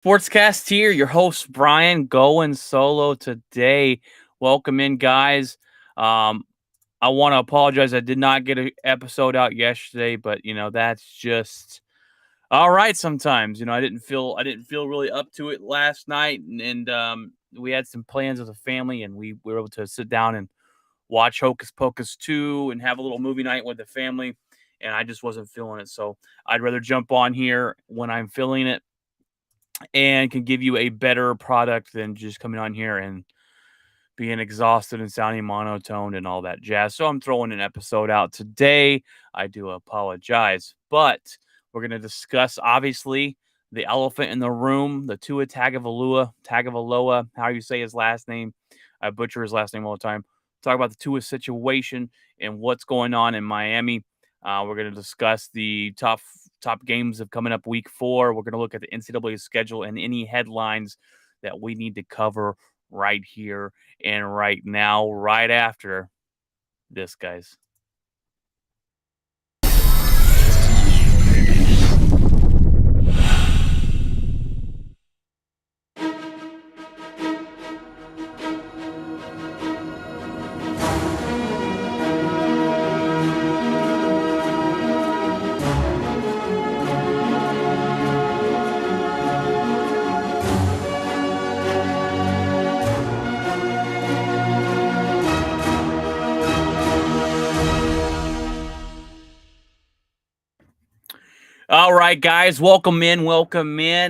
Sportscast here, your host Brian going solo today. Welcome in, guys. Um, I want to apologize. I did not get an episode out yesterday, but that's just all right. Sometimes I didn't feel really up to it last night, and we had some plans as a family, and we were able to sit down and watch Hocus Pocus 2 and have a little movie night with the family. And I just wasn't feeling it, so I'd rather jump on here when I'm feeling it and can give you a better product than just coming on here and being exhausted and sounding monotone and all that jazz. So I'm throwing an episode out today. I do apologize, but we're going to discuss obviously the elephant in the room, the Tua Tagovailoa, how you say his last name. I butcher his last name all the time. Talk about the Tua situation and what's going on in Miami. We're going to discuss the top games of coming up week 4. We're going to look at the NCAA schedule and any headlines that we need to cover right here and right now, right after this, guys. All right, guys, welcome in,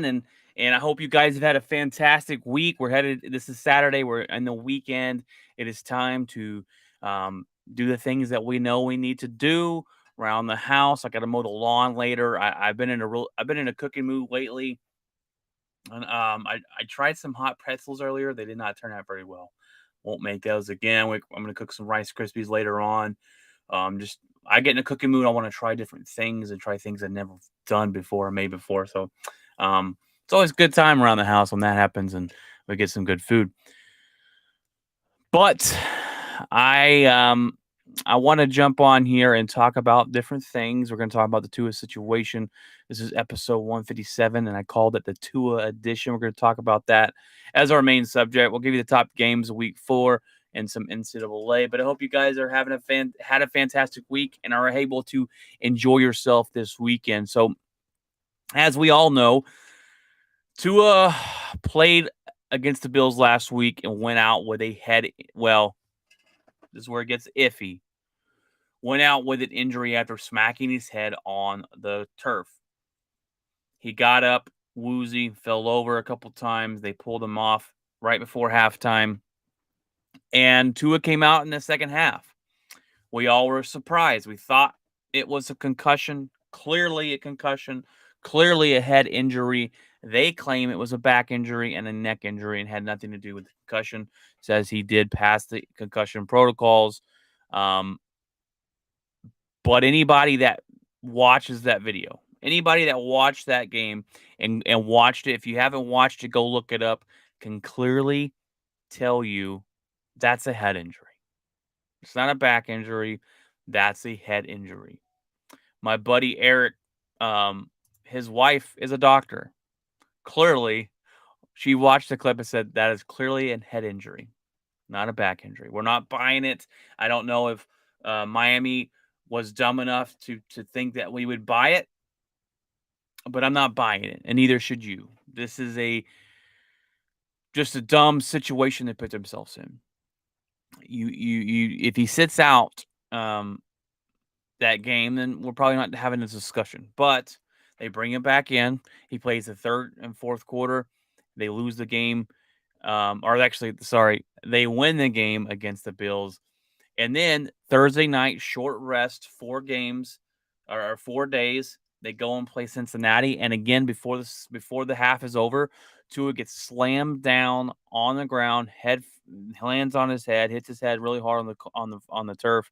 and I hope you guys have had a fantastic week. We're headed. This is Saturday. We're in the weekend. It is time to do the things that we know we need to do around the house. I got to mow the lawn later. I've been in a cooking mood lately, and I tried some hot pretzels earlier. They did not turn out very well. Won't make those again. I'm gonna cook some Rice Krispies later on. Just I get in a cooking mood. I want to try different things and try things I've never done before or made before. So, it's always a good time around the house when that happens and we get some good food. But I want to jump on here and talk about different things. We're going to talk about the Tua situation. This is episode 157, and I called it the Tua Edition. We're going to talk about that as our main subject. We'll give you the top games of week 4 and some NCAA. But I hope you guys are having had a fantastic week and are able to enjoy yourself this weekend. So, as we all know, Tua played against the Bills last week and went out with a head. Well, this is where it gets iffy. Went out with an injury after smacking his head on the turf. He got up woozy, fell over a couple times. They pulled him off right before halftime. And Tua came out in the second half. We all were surprised. We thought it was a concussion, clearly a concussion, clearly a head injury. They claim it was a back injury and a neck injury and had nothing to do with the concussion. Says he did pass the concussion protocols. But anybody that watches that video, anybody that watched that game and watched it, if you haven't watched it, go look it up, can clearly tell you that's a head injury. It's not a back injury. That's a head injury. My buddy Eric, his wife is a doctor. Clearly, she watched the clip and said that is clearly a head injury, not a back injury. We're not buying it. I don't know if Miami was dumb enough to think that we would buy it, but I'm not buying it, and neither should you. This is just a dumb situation they put themselves in. If he sits out that game, then we're probably not having this discussion. But they bring him back in. He plays the third and fourth quarter. They lose the game, or actually, sorry, they win the game against the Bills. And then Thursday night, short rest, 4 games or 4 days. They go and play Cincinnati, and again before the half is over, Tua gets slammed down on the ground, head lands on his head, hits his head really hard on the turf,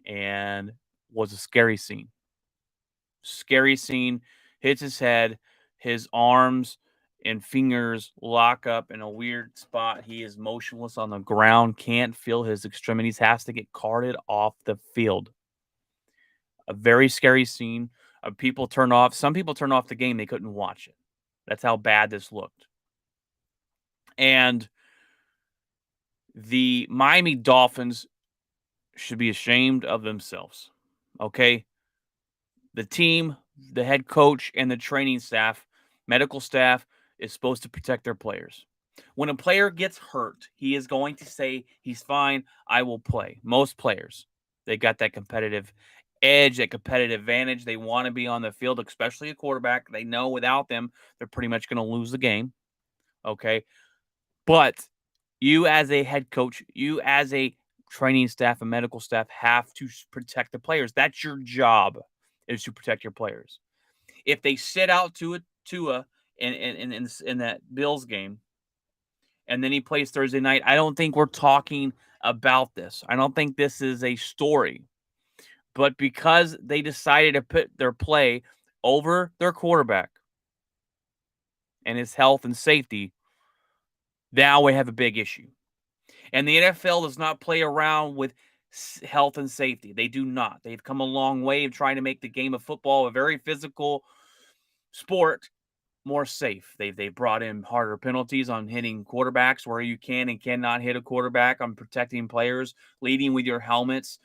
and was a scary scene. Scary scene. Hits his head, his arms and fingers lock up in a weird spot. He is motionless on the ground, can't feel his extremities, has to get carted off the field. A very scary scene. Some people turned off the game. They couldn't watch it. That's how bad this looked. And the Miami Dolphins should be ashamed of themselves. Okay? The team, the head coach, and the training staff, medical staff, is supposed to protect their players. When a player gets hurt, he is going to say, he's fine, I will play. Most players, they got that competitive edge, that competitive advantage. They want to be on the field, especially a quarterback. They know without them, they're pretty much going to lose the game. Okay. But you, as a head coach, you, as a training staff and medical staff, have to protect the players. That's your job, is to protect your players. If they sit out Tua in that Bills game, and then he plays Thursday night, I don't think we're talking about this. I don't think this is a story. But because they decided to put their play over their quarterback and his health and safety, now we have a big issue. And the NFL does not play around with health and safety. They do not. They've come a long way of trying to make the game of football, a very physical sport, more safe. They've brought in harder penalties on hitting quarterbacks where you can and cannot hit a quarterback, on protecting players, leading with your helmets.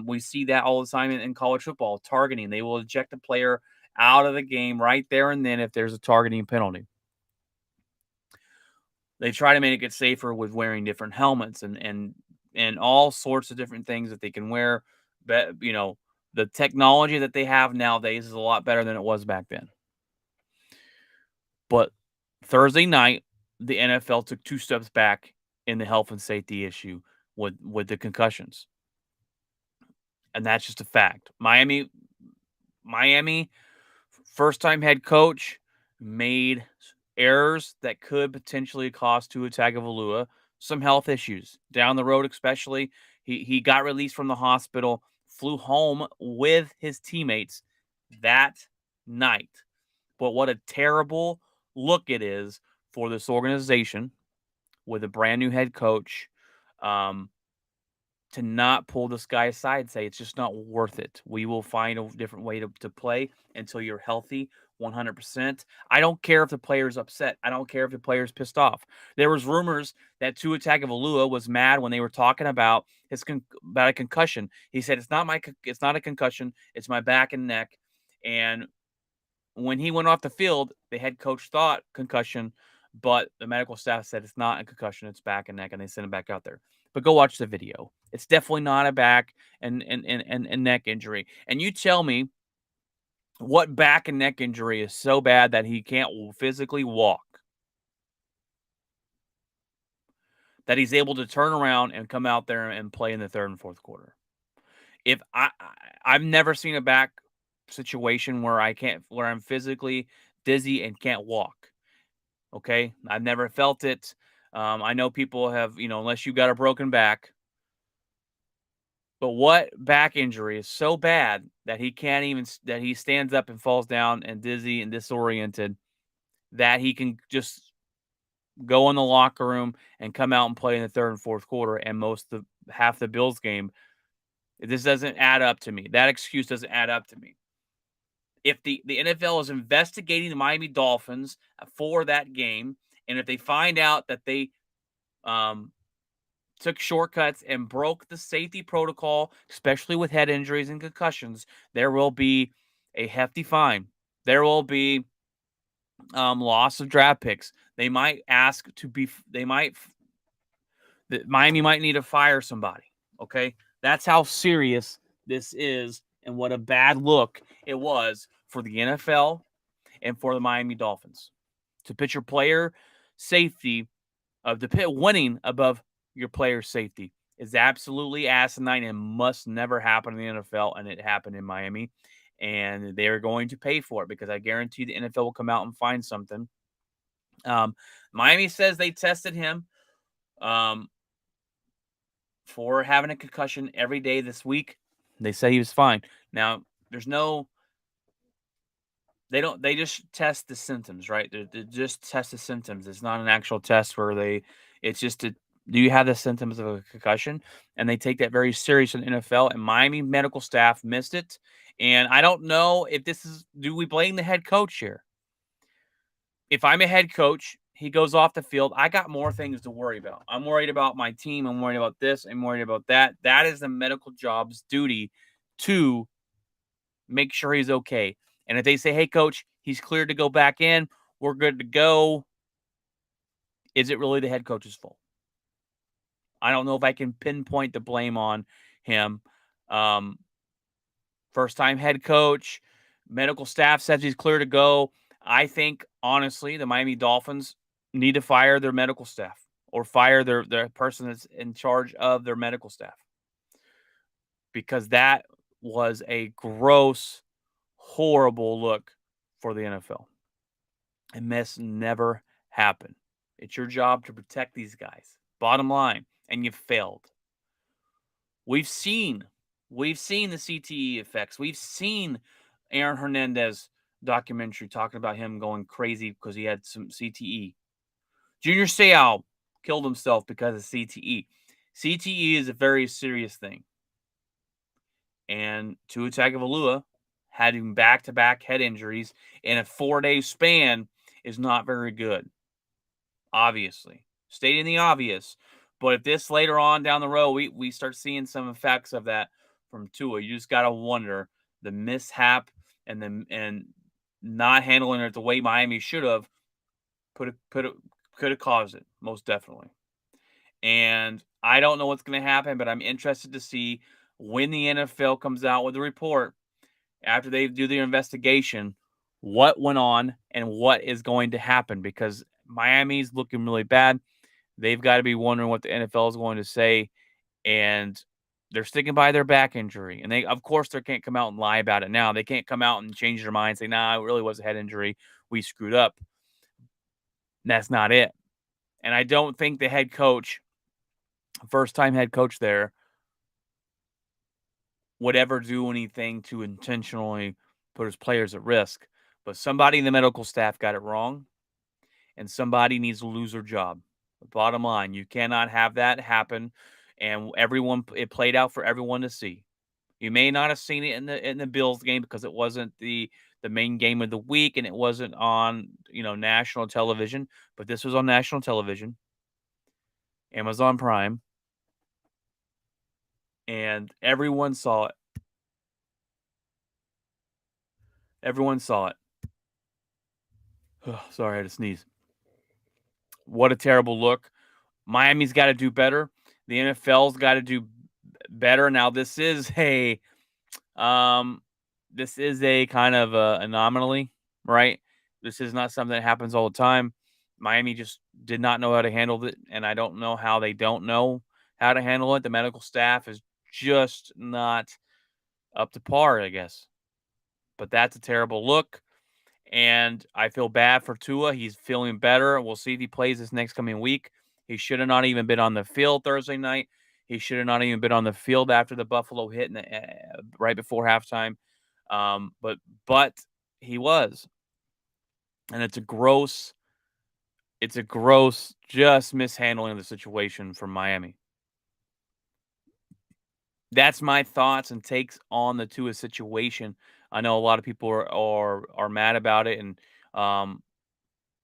We see that all the time in college football, targeting. They will eject a player out of the game right there and then if there's a targeting penalty. They try to make it safer with wearing different helmets and all sorts of different things that they can wear. But, the technology that they have nowadays is a lot better than it was back then. But Thursday night, the NFL took 2 steps back in the health and safety issue with the concussions. And that's just a fact. Miami first-time head coach made errors that could potentially cost Tua Tagovailoa some health issues down the road, especially. He got released from the hospital, flew home with his teammates that night. But what a terrible look it is for this organization with a brand new head coach, to not pull this guy aside and say, it's just not worth it. We will find a different way to play until you're healthy 100%. I don't care if the player's upset. I don't care if the player's pissed off. There was rumors that Tua Tagovailoa was mad when they were talking about about a concussion. He said, it's not a concussion. It's my back and neck. And when he went off the field, the head coach thought concussion, but the medical staff said it's not a concussion, it's back and neck, and they sent him back out there. But go watch the video. It's definitely not a back and neck injury. And you tell me what back and neck injury is so bad that he can't physically walk, that he's able to turn around and come out there and play in the third and fourth quarter. If I've never seen a back situation where I'm physically dizzy and can't walk. Okay, I've never felt it. I know people have, unless you got a broken back. But what back injury is so bad that that he stands up and falls down and dizzy and disoriented, that he can just go in the locker room and come out and play in the third and fourth quarter and half the Bills game? This doesn't add up to me. That excuse doesn't add up to me. If the NFL is investigating the Miami Dolphins for that game, and if they find out that they took shortcuts and broke the safety protocol, especially with head injuries and concussions, there will be a hefty fine. There will be loss of draft picks. They might ask to be. Miami might need to fire somebody. Okay, that's how serious this is, and what a bad look it was for the NFL and for the Miami Dolphins to put your player safety of the pit winning above your player safety is absolutely asinine and must never happen in the NFL. And it happened in Miami, and they're going to pay for it because I guarantee the NFL will come out and find something. Miami says they tested him for having a concussion every day this week. They say he was fine. Now, they just test the symptoms, right? They just test the symptoms. It's not an actual test where it's just do you have the symptoms of a concussion? And they take that very serious in the NFL, and Miami medical staff missed it. And I don't know if do we blame the head coach here? if I'm a head coach, he goes off the field, I got more things to worry about. I'm worried about my team. I'm worried about this. I'm worried about that. That is the medical job's duty to make sure he's okay. And if they say, hey, coach, he's cleared to go back in, we're good to go, is it really the head coach's fault? I don't know if I can pinpoint the blame on him. Um, First time head coach, medical staff says he's clear to go. I think, honestly, the Miami Dolphins need to fire their medical staff or fire their person that's in charge of their medical staff because that was a gross, horrible look for the NFL. And this never happen. It's your job to protect these guys. Bottom line, and you failed. We've seen the CTE effects. We've seen Aaron Hernandez documentary talking about him going crazy because he had some CTE. Junior Seau killed himself because of CTE. CTE is a very serious thing. And Tua Tagovailoa had him back-to-back head injuries in a 4-day span is not very good. Obviously. Stating the obvious. But if this later on down the road, we start seeing some effects of that from Tua, you just got to wonder the mishap and not handling it the way Miami should have could have caused it, most definitely. And I don't know what's going to happen, but I'm interested to see when the NFL comes out with a report after they do their investigation, what went on and what is going to happen because Miami's looking really bad. They've got to be wondering what the NFL is going to say, and they're sticking by their back injury. And they, of course, they can't come out and lie about it now. They can't come out and change their mind and say, "Nah, it really was a head injury. We screwed up." That's not it. And I don't think the head coach, first-time head coach there, would ever do anything to intentionally put his players at risk. But somebody in the medical staff got it wrong, and somebody needs to lose their job. Bottom line, you cannot have that happen, and it played out for everyone to see. You may not have seen it in the Bills game because it wasn't the main game of the week, and it wasn't on national television. But this was on national television, Amazon Prime, and everyone saw it. Everyone saw it. Sorry, I had to sneeze. What a terrible look. Miami's got to do better. The NFL's got to do better. Now, this is a kind of a anomaly, right? This is not something that happens all the time. Miami just did not know how to handle it, and I don't know how they don't know how to handle it. The medical staff is just not up to par, I guess. But that's a terrible look. And I feel bad for Tua. He's feeling better. We'll see if he plays this next coming week. He should have not even been on the field Thursday night. He should have not even been on the field after the Buffalo hit right before halftime. But he was, and it's a gross just mishandling of the situation from Miami. That's my thoughts and takes on the Tua situation. I know a lot of people are mad about it, and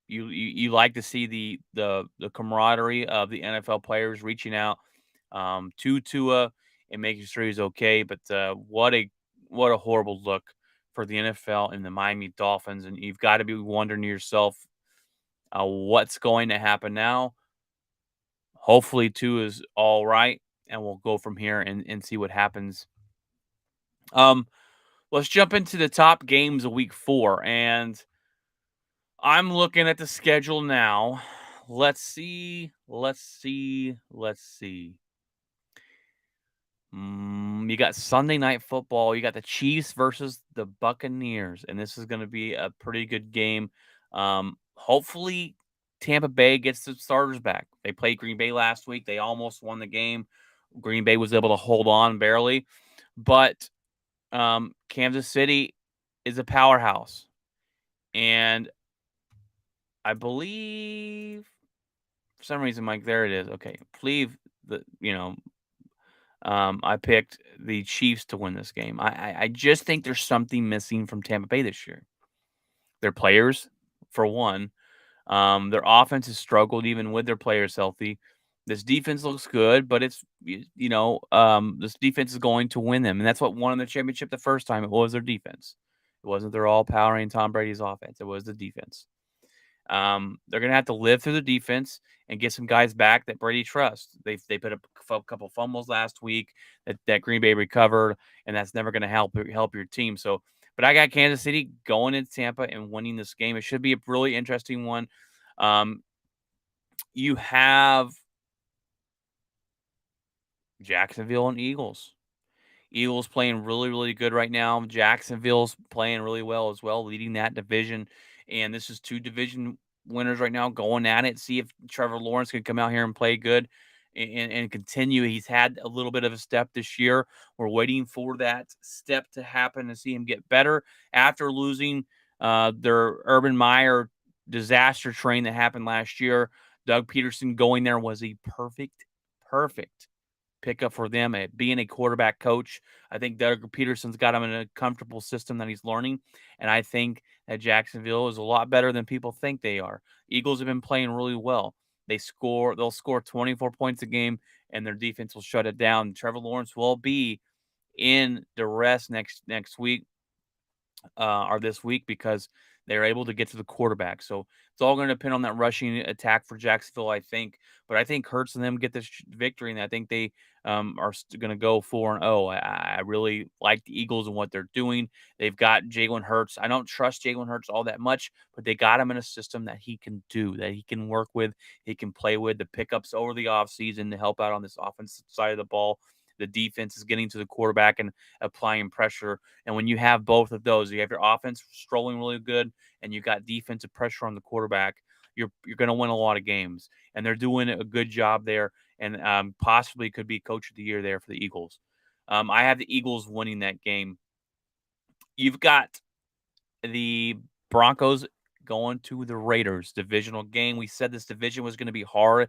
you like to see the camaraderie of the NFL players reaching out to Tua and making sure he's okay. But what a horrible look for the NFL and the Miami Dolphins, and you've got to be wondering to yourself what's going to happen now. Hopefully, Tua is all right, and we'll go from here and see what happens. Let's jump into the top games of Week 4, and I'm looking at the schedule now. Let's see. You got Sunday Night Football. You got the Chiefs versus the Buccaneers, and this is going to be a pretty good game. Hopefully, Tampa Bay gets the starters back. They played Green Bay last week. They almost won the game. Green Bay was able to hold on barely, but Kansas City is a powerhouse, and I believe for some reason, Mike, there it is. Okay, believe I picked the Chiefs to win this game. I just think there's something missing from Tampa Bay this year. Their players, for one. Their offense has struggled even with their players healthy. This defense looks good, but this defense is going to win them, and that's what won the championship the first time. It was their defense. It wasn't their all-powering Tom Brady's offense. It was the defense. They're going to have to live through the defense and get some guys back that Brady trusts. They put up a couple fumbles last week that Green Bay recovered, and that's never going to help your team. So, but I got Kansas City going into Tampa and winning this game. It should be a really interesting one. Um, you have Jacksonville and Eagles. Eagles playing really, really good right now. Jacksonville's playing really well as well, leading that division. And this is two division winners right now going at it. See if Trevor Lawrence can come out here and play good and continue. He's had a little bit of a step this year. We're waiting for that step to happen to see him get better after losing their Urban Meyer disaster train that happened last year. Doug Peterson going there was a perfect pickup for them at being a quarterback coach. I think Doug Peterson's got him in a comfortable system that he's learning, and I think that Jacksonville is a lot better than people think they are. Eagles have been playing really well. They'll score 24 points a game, and their defense will shut it down. Trevor Lawrence will be in duress next week or this week because they're able to get to the quarterback. So it's all going to depend on that rushing attack for Jacksonville, I think. But I think Hurts and them get this victory, and I think they are going to go 4-0. I really like the Eagles and what they're doing. They've got Jalen Hurts. I don't trust Jalen Hurts all that much, but they got him in a system that he can do, that he can work with, he can play with. The pickups over the offseason to help out on this offensive side of the ball. The defense is getting to the quarterback and applying pressure. And when you have both of those, you have your offense strolling really good, and you got defensive pressure on the quarterback. You're going to win a lot of games, and they're doing a good job there, and possibly could be coach of the year there for the Eagles. I have the Eagles winning that game. You've got the Broncos going to the Raiders divisional game. We said this division was going to be hard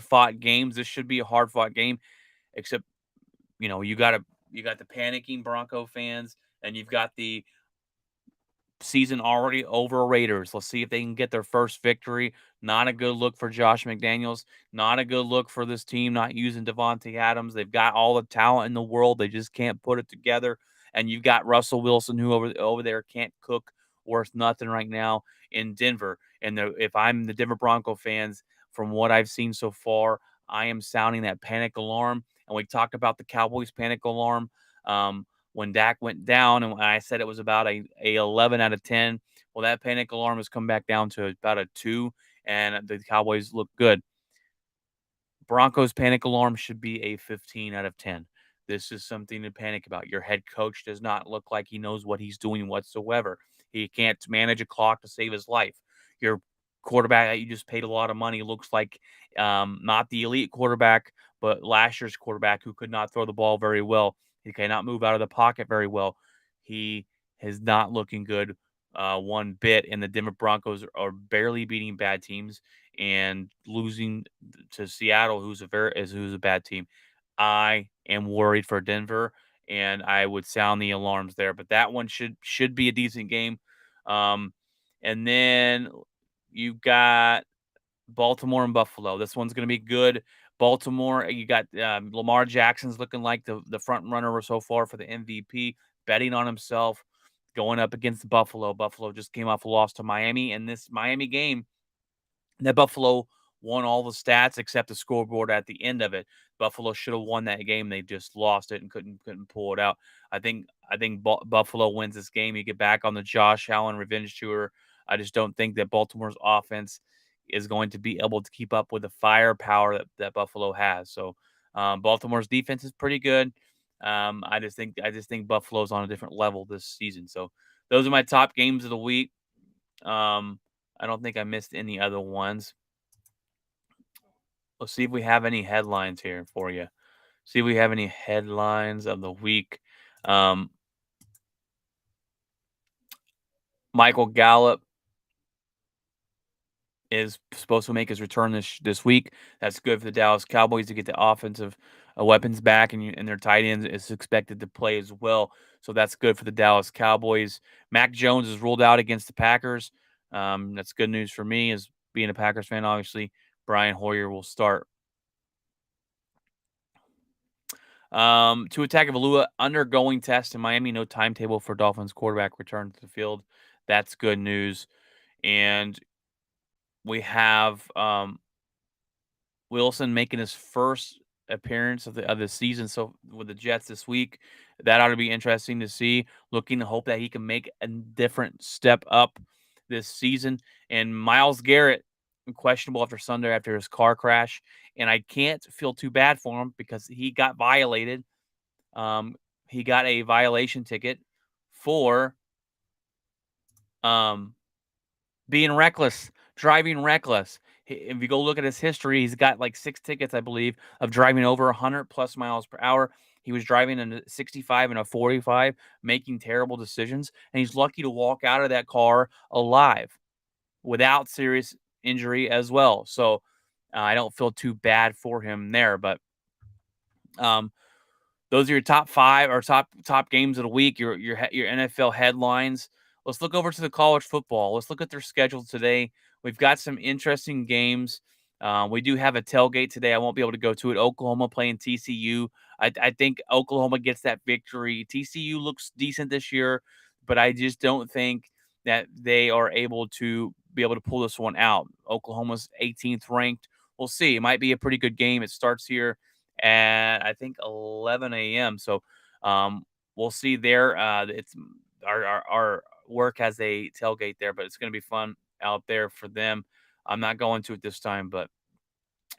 fought games. This should be a hard fought game, except you got the panicking Bronco fans, and you've got the season already over Raiders. Let's see if they can get their first victory. Not a good look for Josh McDaniels. Not a good look for this team not using Devontae Adams. They've got all the talent in the world. They just can't put it together. And you've got Russell Wilson, who over there can't cook worth nothing right now in Denver. And if I'm the Denver Bronco fans, from what I've seen so far, I am sounding that panic alarm. And we talked about the Cowboys panic alarm. When Dak went down, and I said it was about a 11 out of 10. Well, that panic alarm has come back down to about a 2, and the Cowboys look good. Broncos panic alarm should be a 15 out of 10. This is something to panic about. Your head coach does not look like he knows what he's doing whatsoever. He can't manage a clock to save his life. Your quarterback that you just paid a lot of money looks like not the elite quarterback, but last year's quarterback who could not throw the ball very well. He cannot move out of the pocket very well. He is not looking good one bit, and the Denver Broncos are barely beating bad teams and losing to Seattle, who's a bad team. I am worried for Denver, and I would sound the alarms there. But that one should be a decent game. And then you got Baltimore and Buffalo. This one's going to be good. Baltimore, you got Lamar Jackson's looking like the front runner so far for the MVP, betting on himself, going up against Buffalo. Buffalo just came off a loss to Miami, and this Miami game, that Buffalo won all the stats except the scoreboard at the end of it. Buffalo should have won that game. They just lost it and couldn't pull it out. I think Buffalo wins this game. You get back on the Josh Allen revenge tour. I just don't think that Baltimore's offense is going to be able to keep up with the firepower that Buffalo has. So Baltimore's defense is pretty good. I just think Buffalo's on a different level this season. So those are my top games of the week. I don't think I missed any other ones. Let's see if we have any headlines here for you. See if we have any headlines of the week. Michael Gallup is supposed to make his return this week. That's good for the Dallas Cowboys to get the offensive weapons back, and their tight end is expected to play as well. So that's good for the Dallas Cowboys. Mac Jones is ruled out against the Packers. That's good news for me, as being a Packers fan, obviously, Brian Hoyer will start. Tua Tagovailoa undergoing test in Miami. No timetable for Dolphins quarterback return to the field. That's good news. And we have Wilson making his first appearance of the season. So with the Jets this week, that ought to be interesting to see. Looking to hope that he can make a different step up this season. And Miles Garrett, questionable after Sunday after his car crash. And I can't feel too bad for him because he got violated. He got a violation ticket for um, being reckless, driving reckless. If you go look at his history, he's got like 6 tickets, I believe, of driving over 100 plus miles per hour. He was driving in a 65 and a 45, making terrible decisions, and he's lucky to walk out of that car alive without serious injury as well. So I don't feel too bad for him there, but um, those are your top 5 or top games of the week, your NFL headlines. Let's look over to the college football. Let's look at their schedule today. We've got some interesting games. We do have a tailgate today. I won't be able to go to it. Oklahoma playing TCU. I think Oklahoma gets that victory. TCU looks decent this year, but I just don't think that they are able to pull this one out. Oklahoma's 18th ranked. We'll see. It might be a pretty good game. It starts here at I think 11 a.m. So we'll see there. It's our work has a tailgate there, but it's going to be fun out there for them. I'm not going to it this time, but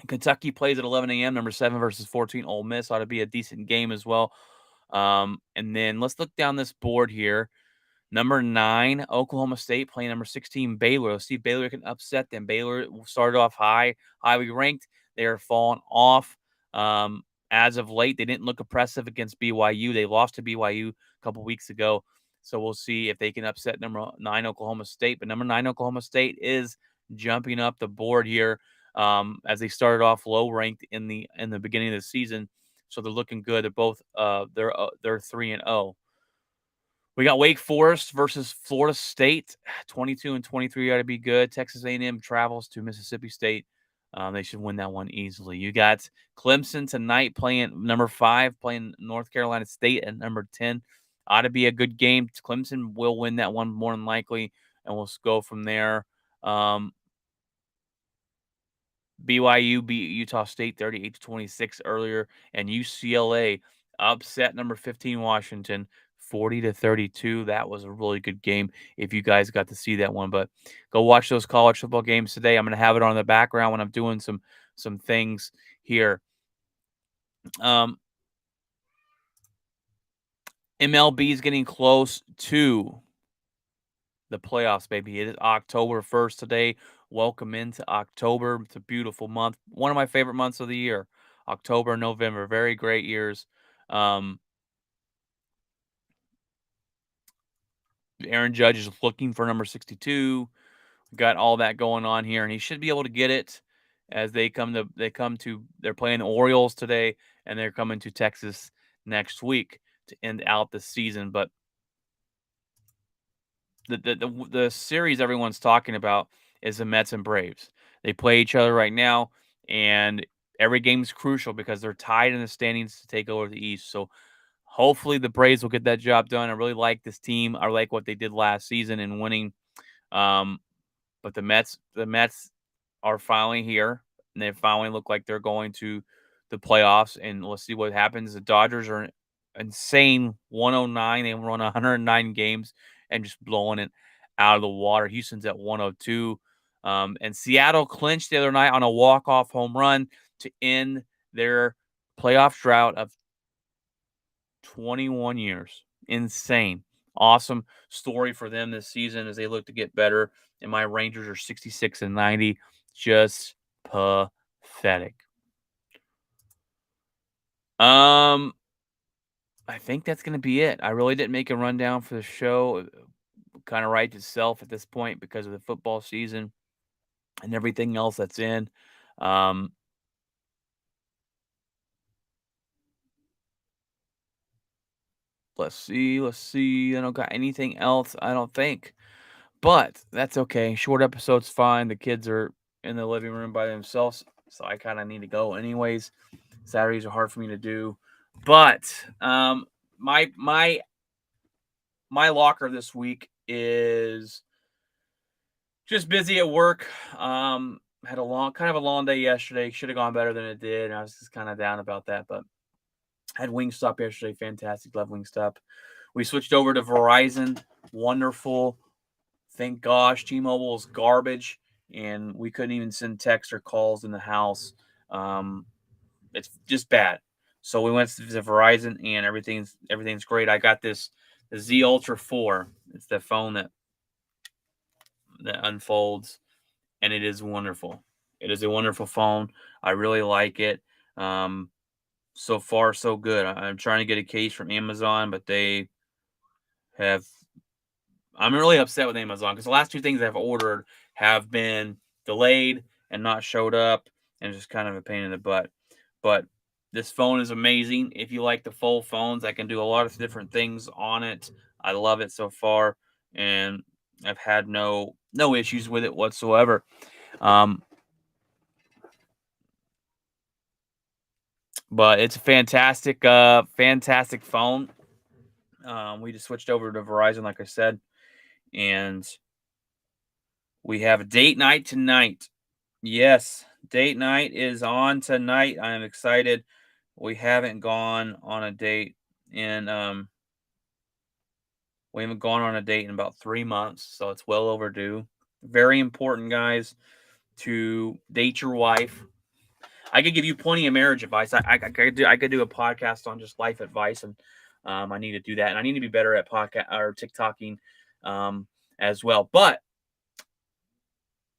Kentucky plays at 11 a.m. Number 7 versus 14. Ole Miss ought to be a decent game as well. And then let's look down this board here. Number 9, Oklahoma State playing number 16, Baylor. Let's see if Baylor can upset them. Baylor started off highly ranked. They are falling off. As of late, they didn't look impressive against BYU. They lost to BYU a couple weeks ago. So we'll see if they can upset number 9, Oklahoma State. But number 9, Oklahoma State is jumping up the board here as they started off low ranked in the beginning of the season. So they're looking good. They're both they're 3-0. We got Wake Forest versus Florida State. 22 and 23 ought to be good. Texas A&M travels to Mississippi State. They should win that one easily. You got Clemson tonight playing number 5, playing North Carolina State at number 10. Ought to be a good game. Clemson will win that one more than likely, and we'll go from there. BYU beat Utah State 38-26 earlier, and UCLA upset number 15 Washington 40-32. That was a really good game if you guys got to see that one. But go watch those college football games today. I'm going to have it on the background when I'm doing some things here. MLB is getting close to the playoffs, baby. It is October 1st today. Welcome into October. It's a beautiful month. One of my favorite months of the year. October and November. Very great years. Aaron Judge is looking for number 62. Got all that going on here, and he should be able to get it as they're playing the Orioles today, and they're coming to Texas next week to end out the season. But the series everyone's talking about is the Mets and Braves. They play each other right now, and every game is crucial because they're tied in the standings to take over the East. So hopefully the Braves will get that job done. I really like this team. I like what they did last season in winning. But the Mets are finally here, and they finally look like they're going to the playoffs. And let's see what happens. The Dodgers are insane, 109. They run 109 games and just blowing it out of the water. Houston's at 102. And Seattle clinched the other night on a walk-off home run to end their playoff drought of 21 years. Insane. Awesome story for them this season as they look to get better. And my Rangers are 66 and 90. Just pathetic. I think that's going to be it. I really didn't make a rundown for the show. It kind of writes itself at this point because of the football season and everything else that's in. Let's see. I don't got anything else, I don't think. But that's okay. Short episode's fine. The kids are in the living room by themselves, so I kind of need to go anyways. Saturdays are hard for me to do, but my my my locker this week is just busy at work. Had kind of a long day yesterday. Should have gone better than it did. And I was just kind of down about that, but had Wingstop yesterday. Fantastic. Love Wingstop. We switched over to Verizon. Wonderful. Thank gosh. T-Mobile is garbage, and we couldn't even send texts or calls in the house. It's just bad. So we went to Verizon, and everything's great. I got the Z Ultra 4. It's the phone that unfolds, and it is wonderful. It is a wonderful phone. I really like it. So far, so good. I'm trying to get a case from Amazon, but they have. I'm really upset with Amazon because the last two things I've ordered have been delayed and not showed up, and it's just kind of a pain in the butt. But this phone is amazing. If you like the full phones, I can do a lot of different things on it. I love it so far, and I've had no issues with it whatsoever. But it's a fantastic phone. We just switched over to Verizon, like I said, and we have a date night tonight. Yes, date night is on tonight. I am excited. We haven't gone on a date in about 3 months, so it's well overdue. Very important, guys, to date your wife. I could give you plenty of marriage advice. I could do a podcast on just life advice, and I need to do that, and I need to be better at podcast or TikToking as well. But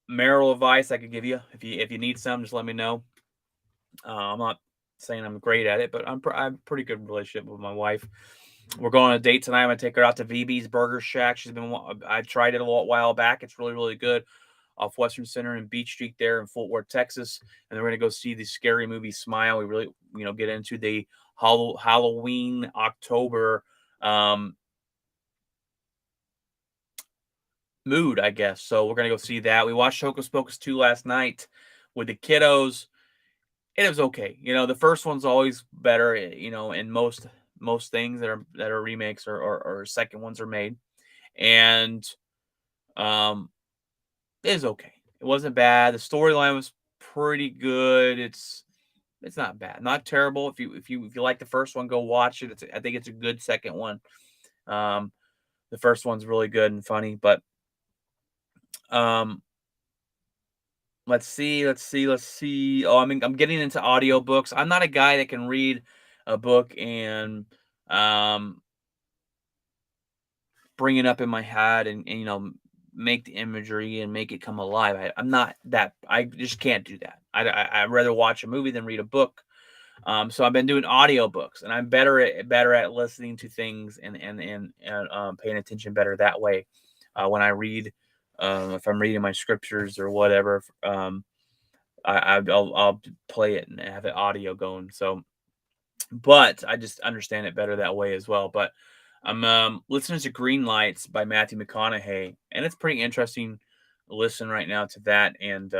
marital advice I could give you if you need some, just let me know. I'm not saying I'm great at it, but I have a pretty good relationship with my wife. We're going on a date tonight. I'm gonna take her out to VB's Burger Shack. I tried it a while back. It's really, really good off Western Center and Beach Street there in Fort Worth, Texas. And then we're gonna go see the scary movie Smile. We really, get into the Halloween October mood, I guess. So we're gonna go see that. We watched Hocus Pocus 2 last night with the kiddos. It was okay. The first one's always better, in most things that are remakes or second ones are made. And um it is okay. It wasn't bad. The storyline was pretty good. It's not bad. Not terrible. If you like the first one, go watch it. I think it's a good second one. Um the first one's really good and funny, but um let's see. Oh, I'm getting into audiobooks. I'm not a guy that can read a book and um bring it up in my head and make the imagery and make it come alive. I'm not that. I just can't do that. I'd rather watch a movie than read a book. So I've been doing audiobooks, and I'm better at listening to things and paying attention better that way. When I read, if I'm reading my scriptures or whatever, I'll play it and have it audio going. So, but I just understand it better that way as well. But I'm listening to Green Lights by Matthew McConaughey, and it's pretty interesting. Listen right now to that, and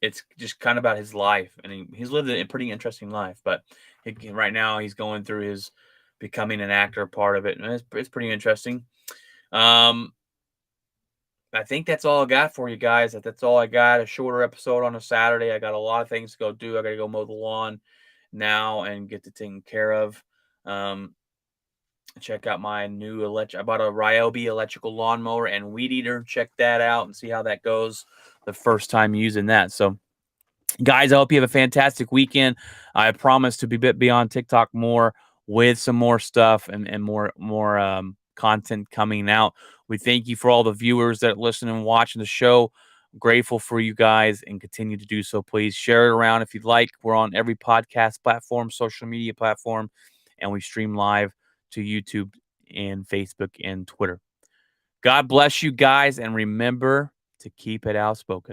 it's just kind of about his life, and he's lived a pretty interesting life. But right now, he's going through his becoming an actor part of it, and it's pretty interesting. Um, I think that's all I got for you guys. That's all I got. A shorter episode on a Saturday. I got a lot of things to go do. I got to go mow the lawn now and get it taken care of. Um, check out my new I bought a Ryobi electrical lawnmower and weed eater. Check that out and see how that goes. The first time using that. So, guys, I hope you have a fantastic weekend. I promise to be on TikTok more with some more stuff and more content coming out. We thank you for all the viewers that listen and watching the show. Grateful for you guys and continue to do so. Please share it around if you'd like. We're on every podcast platform, social media platform, and we stream live to YouTube and Facebook and Twitter. God bless you guys, and remember to keep it outspoken.